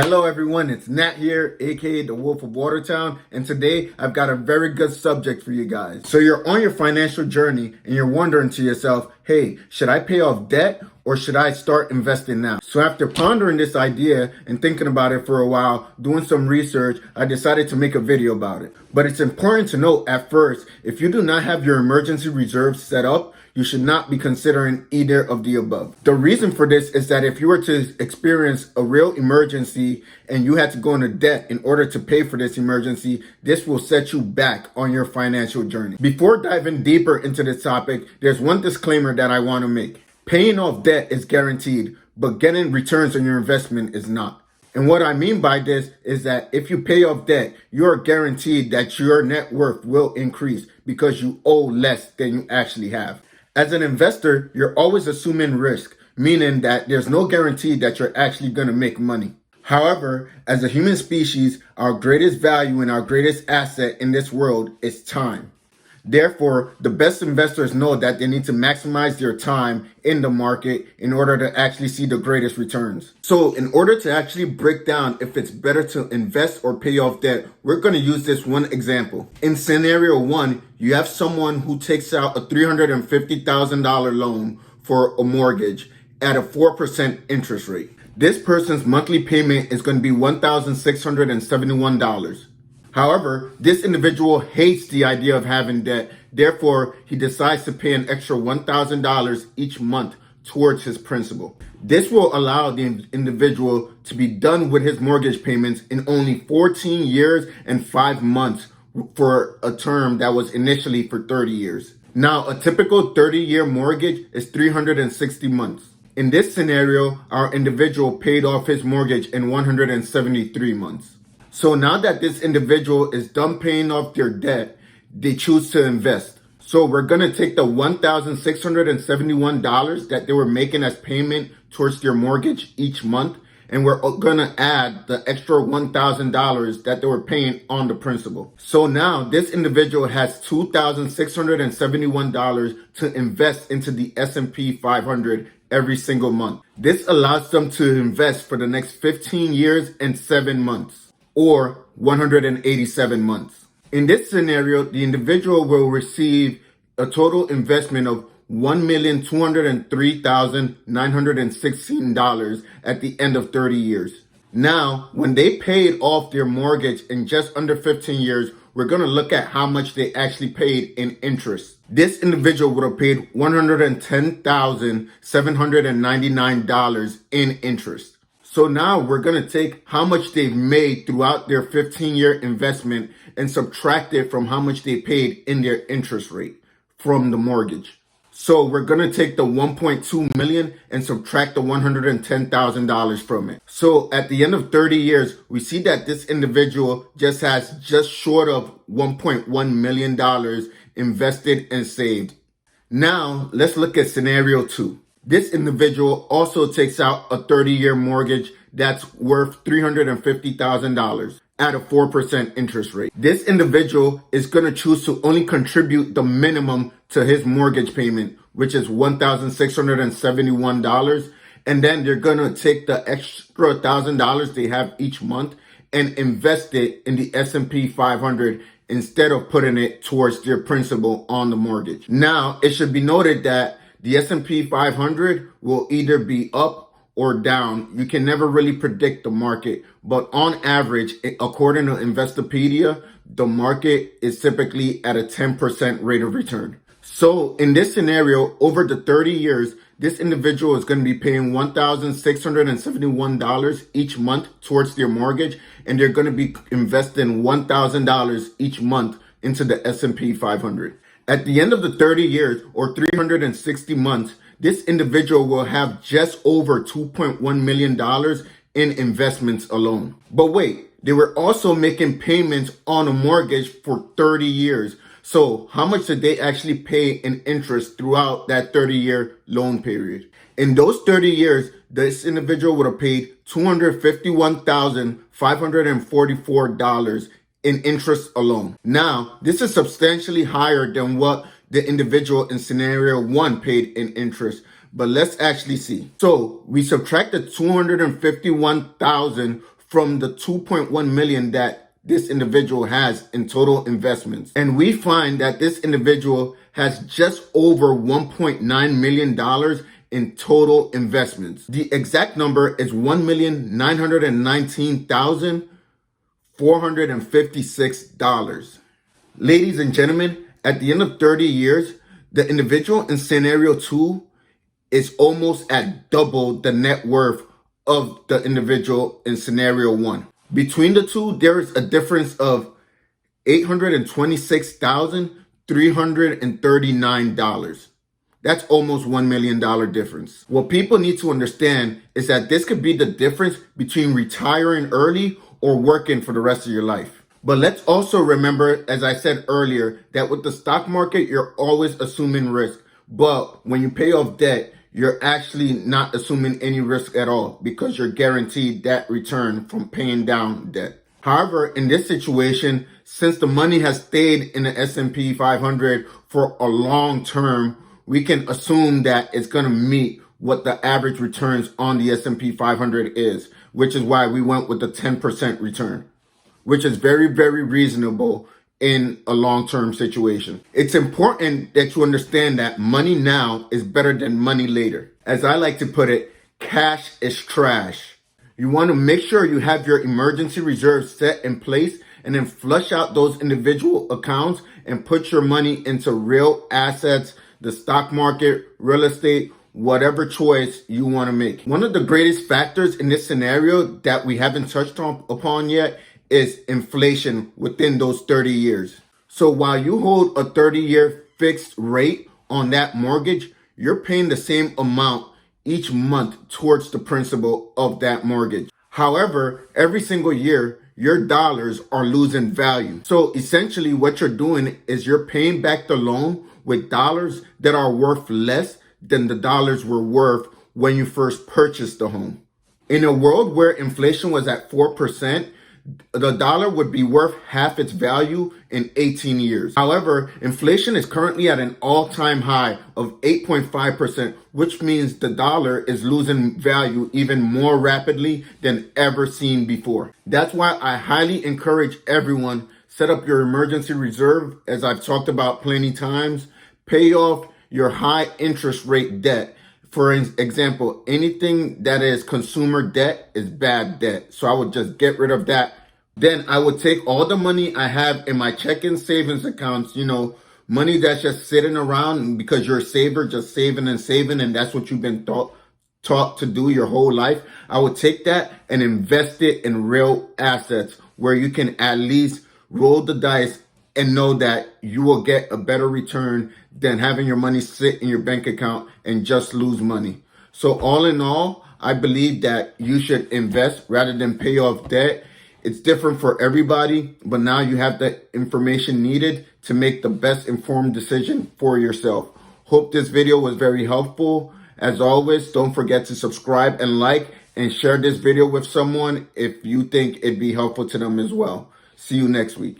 Hello everyone, it's Nat here, aka the Wolf of Watertown, and today I've got a very good subject for you guys. So you're on your financial journey and you're wondering to yourself, hey, should I pay off debt or should I start investing now? So after pondering this idea and thinking about it for a while, doing some research, I decided to make a video about it. But it's important to note at first, if you do not have your emergency reserves set up, you should not be considering either of the above. The reason for this is that if you were to experience a real emergency and you had to go into debt in order to pay for this emergency, this will set you back on your financial journey. Before diving deeper into this topic, there's one disclaimer that I want to make. Paying off debt is guaranteed, but getting returns on your investment is not. And what I mean by this is that if you pay off debt, you are guaranteed that your net worth will increase because you owe less than you actually have. As an investor, you're always assuming risk, meaning that there's no guarantee that you're actually going to make money. However, as a human species, our greatest value and our greatest asset in this world is time. Therefore, the best investors know that they need to maximize their time in the market in order to actually see the greatest returns. So in order to actually break down if it's better to invest or pay off debt, we're going to use this one example. In scenario one, you have someone who takes out a $350,000 loan for a mortgage at a 4% interest rate. This person's monthly payment is going to be $1,671. However, this individual hates the idea of having debt. Therefore, he decides to pay an extra $1,000 each month towards his principal. This will allow the individual to be done with his mortgage payments in only 14 years and 5 months for a term that was initially for 30 years. Now, a typical 30-year mortgage is 360 months. In this scenario, our individual paid off his mortgage in 173 months. So now that this individual is done paying off their debt, they choose to invest. So we're going to take the $1,671 that they were making as payment towards their mortgage each month, and we're going to add the extra $1,000 that they were paying on the principal. So now this individual has $2,671 to invest into the S&P 500 every single month. This allows them to invest for the next 15 years and 7 months. Or 187 months. In this scenario, the individual will receive a total investment of $1,203,916 at the end of 30 years. Now, when they paid off their mortgage in just under 15 years, we're going to look at how much they actually paid in interest. This individual would have paid $110,799 in interest. So now we're going to take how much they've made throughout their 15-year investment and subtract it from how much they paid in their interest rate from the mortgage. So we're going to take the $1.2 million and subtract the $110,000 from it. So at the end of 30 years, we see that this individual just has just short of $1.1 million invested and saved. Now let's look at scenario two. This individual also takes out a 30-year mortgage that's worth $350,000 at a 4% interest rate. This individual is going to choose to only contribute the minimum to his mortgage payment, which is $1,671. And then they're going to take the extra $1,000 they have each month and invest it in the S&P 500 instead of putting it towards their principal on the mortgage. Now, it should be noted that the S&P 500 will either be up or down. You can never really predict the market, but on average, according to Investopedia, the market is typically at a 10% rate of return. So in this scenario, over the 30 years, this individual is going to be paying $1,671 each month towards their mortgage, and they're going to be investing $1,000 each month into the S&P 500. At the end of the 30 years or 360 months, this individual will have just over $2.1 million in investments alone. But wait, they were also making payments on a mortgage for 30 years. So how much did they actually pay in interest throughout that 30-year loan period? In those 30 years, this individual would have paid $251,544 in interest alone. Now, this is substantially higher than what the individual in scenario one paid in interest. But let's actually see. So we subtracted $251,000 from the 2.1 million that this individual has in total investments. And we find that this individual has just over $1.9 million in total investments. The exact number is $1,919,456. Ladies and gentlemen, at the end of 30 years, the individual in scenario 2 is almost at double the net worth of the individual in scenario 1. Between the two, there is a difference of $826,339. That's almost $1 million difference. What people need to understand is that this could be the difference between retiring early or working for the rest of your life. But let's also remember, as I said earlier, that with the stock market, you're always assuming risk. But when you pay off debt, you're actually not assuming any risk at all because you're guaranteed that return from paying down debt. However, in this situation, since the money has stayed in the S&P 500 for a long term, we can assume that it's going to meet what the average returns on the S&P 500 is, which is why we went with the 10% return, which is very, very reasonable in a long-term situation. It's important that you understand that money now is better than money later. As I like to put it, cash is trash. You want to make sure you have your emergency reserves set in place and then flush out those individual accounts and put your money into real assets, the stock market, real estate, whatever choice you want to make. One of the greatest factors in this scenario that we haven't touched upon yet is inflation within those 30 years. So while you hold a 30-year fixed rate on that mortgage, you're paying the same amount each month towards the principal of that mortgage. However, every single year, your dollars are losing value. So essentially what you're doing is you're paying back the loan with dollars that are worth less than the dollars were worth when you first purchased the home. In a world where inflation was at 4%, the dollar would be worth half its value in 18 years. However, inflation is currently at an all-time high of 8.5%, which means the dollar is losing value even more rapidly than ever seen before. That's why I highly encourage everyone, set up your emergency reserve, as I've talked about plenty times, pay off your high interest rate debt. For example, anything that is consumer debt is bad debt. So I would just get rid of that. Then I would take all the money I have in my checking savings accounts, money that's just sitting around because you're a saver, just saving, and that's what you've been taught to do your whole life. I would take that and invest it in real assets where you can at least roll the dice and know that you will get a better return than having your money sit in your bank account and just lose money. So all in all, I believe that you should invest rather than pay off debt. It's different for everybody, but now you have the information needed to make the best informed decision for yourself. Hope this video was very helpful. As always, don't forget to subscribe and like and share this video with someone if you think it'd be helpful to them as well. See you next week.